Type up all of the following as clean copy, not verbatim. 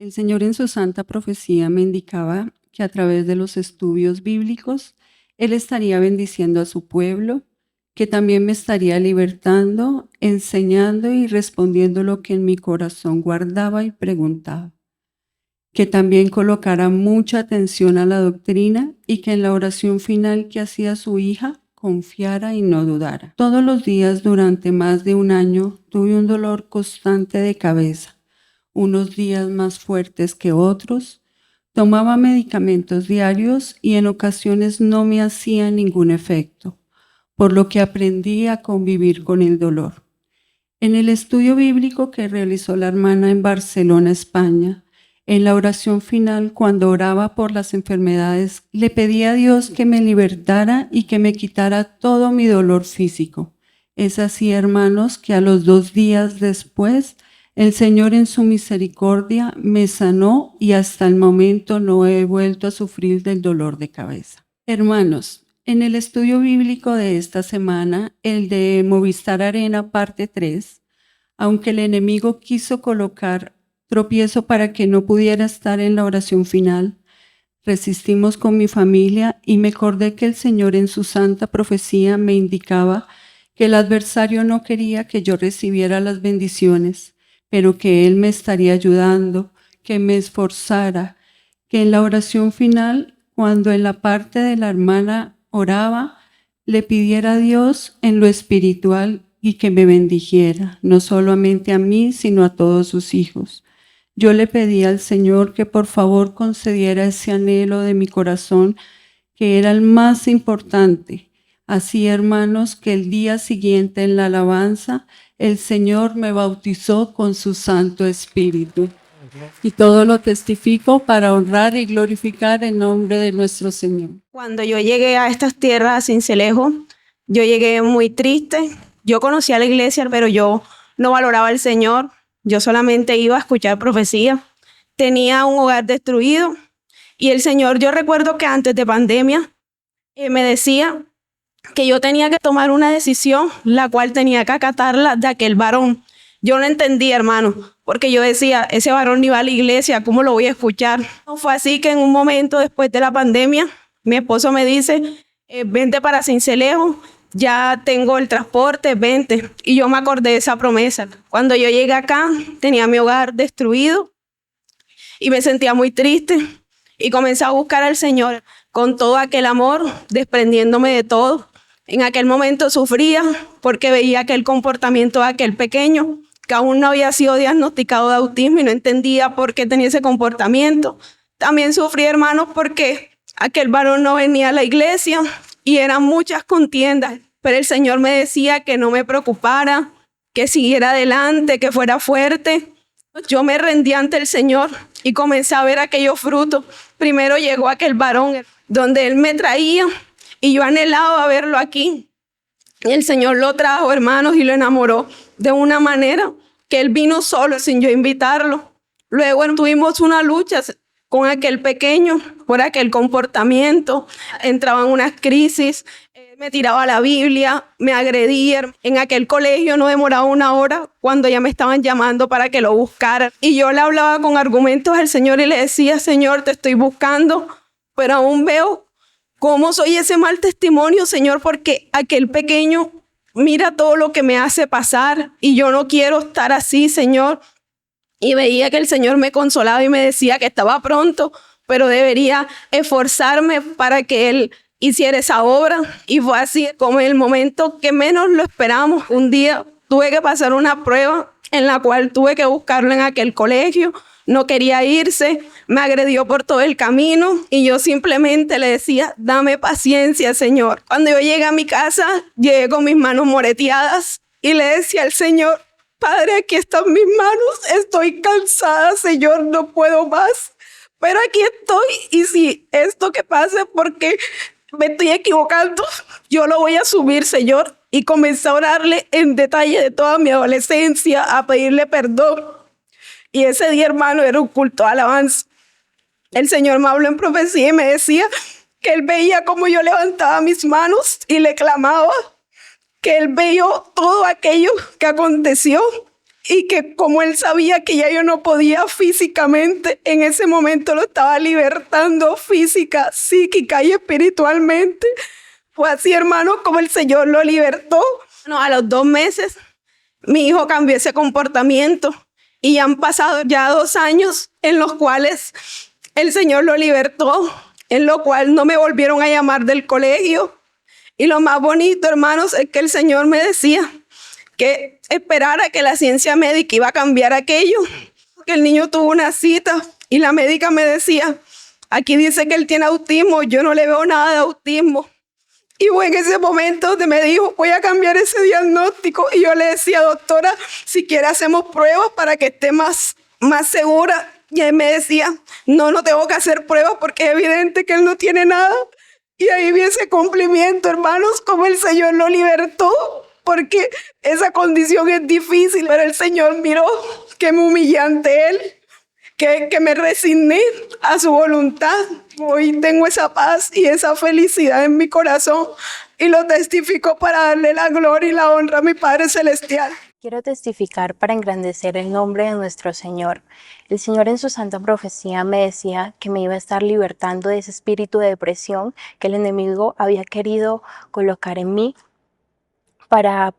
El Señor en su santa profecía me indicaba que a través de los estudios bíblicos, Él estaría bendiciendo a su pueblo, que también me estaría libertando, enseñando y respondiendo lo que en mi corazón guardaba y preguntaba. Que también colocara mucha atención a la doctrina y que en la oración final que hacía su hija confiara y no dudara. Todos los días durante más de un año tuve un dolor constante de cabeza, unos días más fuertes que otros. Tomaba medicamentos diarios y en ocasiones no me hacía ningún efecto, por lo que aprendí a convivir con el dolor. En el estudio bíblico que realizó la hermana en Barcelona, España, en la oración final, cuando oraba por las enfermedades, le pedí a Dios que me libertara y que me quitara todo mi dolor físico. Es así, hermanos, que a los 2 días después, el Señor en su misericordia me sanó y hasta el momento no he vuelto a sufrir del dolor de cabeza. Hermanos, en el estudio bíblico de esta semana, el de Movistar Arena, parte 3, aunque el enemigo quiso colocar tropiezo para que no pudiera estar en la oración final, resistimos con mi familia y me acordé que el Señor en su santa profecía me indicaba que el adversario no quería que yo recibiera las bendiciones, pero que Él me estaría ayudando, que me esforzara, que en la oración final, cuando en la parte de la hermana oraba, le pidiera a Dios en lo espiritual y que me bendijera, no solamente a mí, sino a todos sus hijos. Yo le pedí al Señor que por favor concediera ese anhelo de mi corazón, que era el más importante. Así, hermanos, que el día siguiente en la alabanza, el Señor me bautizó con su Santo Espíritu. Y todo lo testifico para honrar y glorificar el nombre de nuestro Señor. Cuando yo llegué a estas tierras, a Sincelejo, yo llegué muy triste. Yo conocía la iglesia, pero yo no valoraba al Señor. Yo solamente iba a escuchar profecía. Tenía un hogar destruido. Y el Señor, yo recuerdo que antes de pandemia, me decía que yo tenía que tomar una decisión, la cual tenía que acatarla de aquel varón. Yo no entendía, hermano, porque yo decía, ese varón ni va a la iglesia, ¿cómo lo voy a escuchar? Fue así que en un momento después de la pandemia, mi esposo me dice, vente para Sincelejo, ya tengo el transporte, vente. Y yo me acordé de esa promesa. Cuando yo llegué acá, tenía mi hogar destruido y me sentía muy triste y comencé a buscar al Señor con todo aquel amor, desprendiéndome de todo. En aquel momento sufría porque veía aquel comportamiento de aquel pequeño que aún no había sido diagnosticado de autismo y no entendía por qué tenía ese comportamiento. También sufrí, hermanos, porque aquel varón no venía a la iglesia y eran muchas contiendas, pero el Señor me decía que no me preocupara, que siguiera adelante, que fuera fuerte. Yo me rendí ante el Señor y comencé a ver aquellos frutos. Primero llegó aquel varón donde Él me traía y yo anhelaba verlo aquí. Y el Señor lo trajo, hermanos, y lo enamoró de una manera que Él vino solo sin yo invitarlo. Luego tuvimos una lucha con aquel pequeño por aquel comportamiento. Entraba en unas crisis, me tiraba la Biblia, me agredía. En aquel colegio no demoraba 1 hora cuando ya me estaban llamando para que lo buscara. Y yo le hablaba con argumentos al Señor y le decía, Señor, te estoy buscando, pero aún veo cómo soy ese mal testimonio, Señor, porque aquel pequeño mira todo lo que me hace pasar y yo no quiero estar así, Señor. Y veía que el Señor me consolaba y me decía que estaba pronto, pero debería esforzarme para que Él hiciera esa obra. Y fue así como en el momento que menos lo esperamos. Un día tuve que pasar una prueba en la cual tuve que buscarlo en aquel colegio. No quería irse, me agredió por todo el camino y yo simplemente le decía, dame paciencia, Señor. Cuando yo llegué a mi casa, llegué con mis manos moreteadas y le decía al Señor, Padre, aquí están mis manos, estoy cansada, Señor, no puedo más, pero aquí estoy y si esto que pase porque me estoy equivocando, yo lo voy a asumir, Señor. Y comencé a orarle en detalle de toda mi adolescencia, a pedirle perdón. Y ese día, hermano, era un culto de alabanza. El Señor me habló en profecía y me decía que Él veía cómo yo levantaba mis manos y le clamaba, que Él vio todo aquello que aconteció y que como él sabía que ya yo no podía físicamente, en ese momento lo estaba libertando física, psíquica y espiritualmente. Fue así, hermano, como el Señor lo libertó. No, a los 2 meses, mi hijo cambió ese comportamiento y han pasado ya 2 años en los cuales el Señor lo libertó, en lo cual no me volvieron a llamar del colegio. Y lo más bonito, hermanos, es que el Señor me decía que esperara que la ciencia médica iba a cambiar aquello, que el niño tuvo una cita y la médica me decía, aquí dice que él tiene autismo, yo no le veo nada de autismo. Y fue en ese momento donde me dijo, voy a cambiar ese diagnóstico. Y yo le decía, doctora, si quiere hacemos pruebas para que esté más segura. Y él me decía, no tengo que hacer pruebas porque es evidente que él no tiene nada. Y ahí vi ese cumplimiento, hermanos, como el Señor lo libertó, porque esa condición es difícil, pero el Señor miró que me humillé ante Él, que me resigné a su voluntad. Hoy tengo esa paz y esa felicidad en mi corazón y lo testifico para darle la gloria y la honra a mi Padre Celestial. Quiero testificar para engrandecer el nombre de nuestro Señor. El Señor en su santa profecía me decía que me iba a estar libertando de ese espíritu de depresión que el enemigo había querido colocar en mí para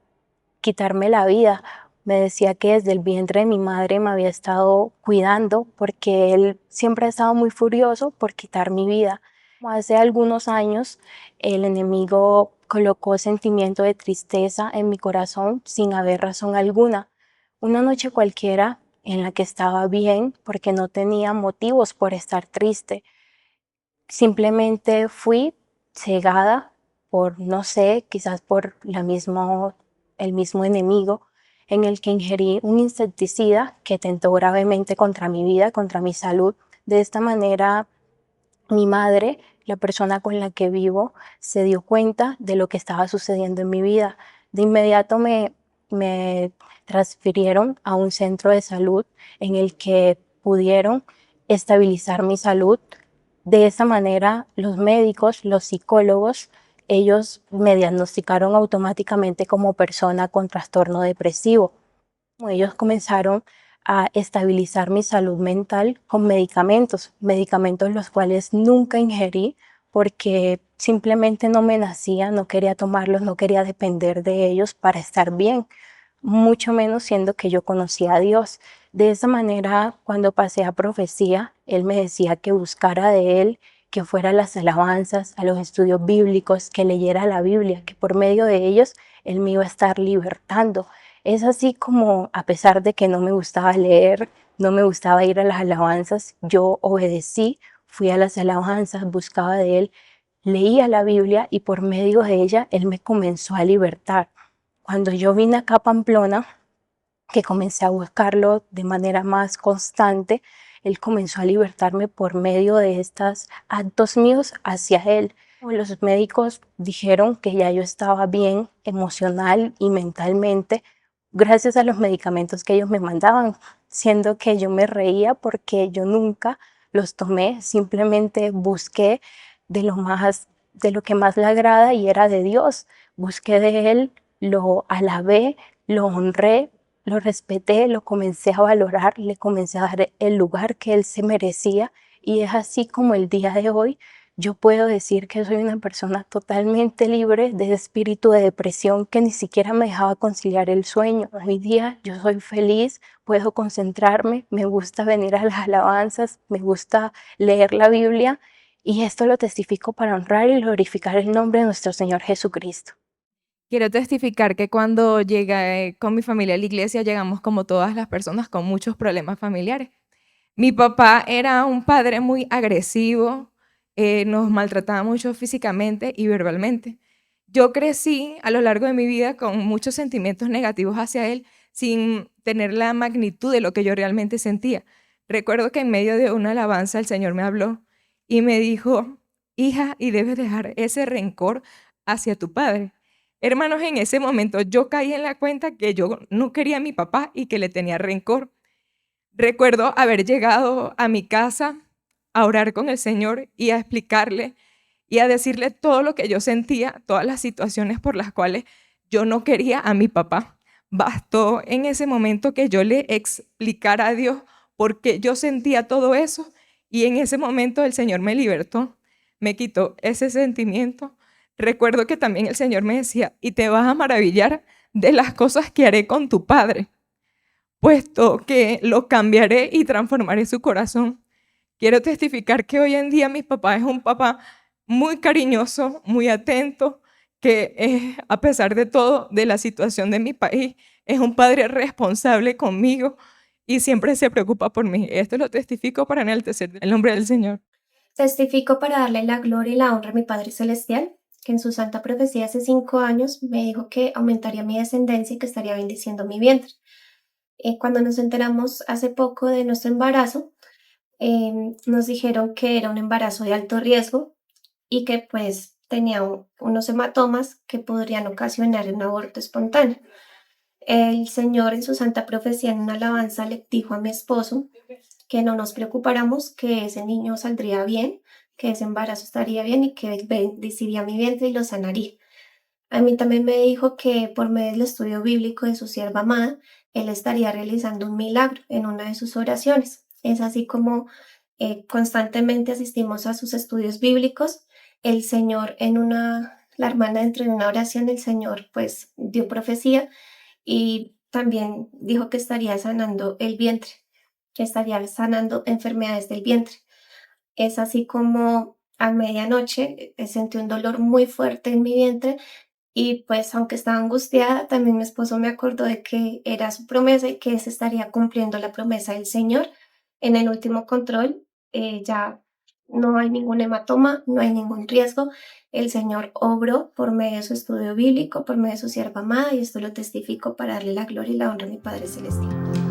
quitarme la vida. Me decía que desde el vientre de mi madre me había estado cuidando porque él siempre ha estado muy furioso por quitar mi vida. Hace algunos años el enemigo colocó sentimiento de tristeza en mi corazón sin haber razón alguna. Una noche cualquiera en la que estaba bien porque no tenía motivos por estar triste. Simplemente fui cegada por, no sé, quizás por el mismo enemigo en el que ingerí un insecticida que tentó gravemente contra mi vida, contra mi salud. De esta manera, mi madre, la persona con la que vivo, se dio cuenta de lo que estaba sucediendo en mi vida. De inmediato me transfirieron a un centro de salud en el que pudieron estabilizar mi salud. De esa manera, los médicos, los psicólogos, ellos me diagnosticaron automáticamente como persona con trastorno depresivo. Ellos comenzaron a estabilizar mi salud mental con medicamentos los cuales nunca ingerí porque simplemente no me nacía, no quería tomarlos, no quería depender de ellos para estar bien, mucho menos siendo que yo conocía a Dios. De esa manera, cuando pasé a profecía, Él me decía que buscara de Él, que fuera a las alabanzas, a los estudios bíblicos, que leyera la Biblia, que por medio de ellos Él me iba a estar libertando. Es así como, a pesar de que no me gustaba leer, no me gustaba ir a las alabanzas, yo obedecí, fui a las alabanzas, buscaba de Él, leía la Biblia y por medio de ella Él me comenzó a libertar. Cuando yo vine acá a Pamplona, que comencé a buscarlo de manera más constante, Él comenzó a libertarme por medio de estos actos míos hacia Él. Los médicos dijeron que ya yo estaba bien emocional y mentalmente gracias a los medicamentos que ellos me mandaban, siendo que yo me reía porque yo nunca los tomé, simplemente busqué de lo que más le agrada y era de Dios. Busqué de Él, lo alabé, lo honré, lo respeté, lo comencé a valorar, le comencé a dar el lugar que Él se merecía y es así como el día de hoy yo puedo decir que soy una persona totalmente libre de espíritu de depresión que ni siquiera me dejaba conciliar el sueño. Hoy día yo soy feliz, puedo concentrarme, me gusta venir a las alabanzas, me gusta leer la Biblia y esto lo testifico para honrar y glorificar el nombre de nuestro Señor Jesucristo. Quiero testificar que cuando llegué con mi familia a la iglesia, llegamos como todas las personas con muchos problemas familiares. Mi papá era un padre muy agresivo, nos maltrataba mucho físicamente y verbalmente. Yo crecí a lo largo de mi vida con muchos sentimientos negativos hacia él, sin tener la magnitud de lo que yo realmente sentía. Recuerdo que en medio de una alabanza el Señor me habló y me dijo, hija, y debes dejar ese rencor hacia tu padre. Hermanos, en ese momento yo caí en la cuenta que yo no quería a mi papá y que le tenía rencor. Recuerdo haber llegado a mi casa a orar con el Señor y a explicarle y a decirle todo lo que yo sentía, todas las situaciones por las cuales yo no quería a mi papá. Bastó en ese momento que yo le explicara a Dios por qué yo sentía todo eso, y en ese momento el Señor me libertó, me quitó ese sentimiento. Recuerdo que también el Señor me decía, y te vas a maravillar de las cosas que haré con tu padre, puesto que lo cambiaré y transformaré su corazón. Quiero testificar que hoy en día mi papá es un papá muy cariñoso, muy atento, que a pesar de todo, de la situación de mi país, es un padre responsable conmigo y siempre se preocupa por mí. Esto lo testifico para enaltecer el nombre del Señor. Testifico para darle la gloria y la honra a mi Padre Celestial, que en su santa profecía hace 5 años me dijo que aumentaría mi descendencia y que estaría bendiciendo mi vientre. Cuando nos enteramos hace poco de nuestro embarazo, nos dijeron que era un embarazo de alto riesgo y que pues tenía unos hematomas que podrían ocasionar un aborto espontáneo. El Señor en su santa profecía en una alabanza le dijo a mi esposo que no nos preocupáramos, que ese niño saldría bien, que ese embarazo estaría bien y que él bendeciría mi vientre y lo sanaría. A mí también me dijo que por medio del estudio bíblico de su sierva amada, él estaría realizando un milagro en una de sus oraciones. Es así como constantemente asistimos a sus estudios bíblicos. El Señor la hermana dentro de una oración, el Señor pues dio profecía y también dijo que estaría sanando el vientre, que estaría sanando enfermedades del vientre. Es así como a medianoche sentí un dolor muy fuerte en mi vientre y pues aunque estaba angustiada, también mi esposo me acordó de que era su promesa y que se estaría cumpliendo la promesa del Señor. En el último control ya no hay ningún hematoma, no hay ningún riesgo. El Señor obró por medio de su estudio bíblico, por medio de su sierva amada, y esto lo testifico para darle la gloria y la honra a mi Padre Celestial.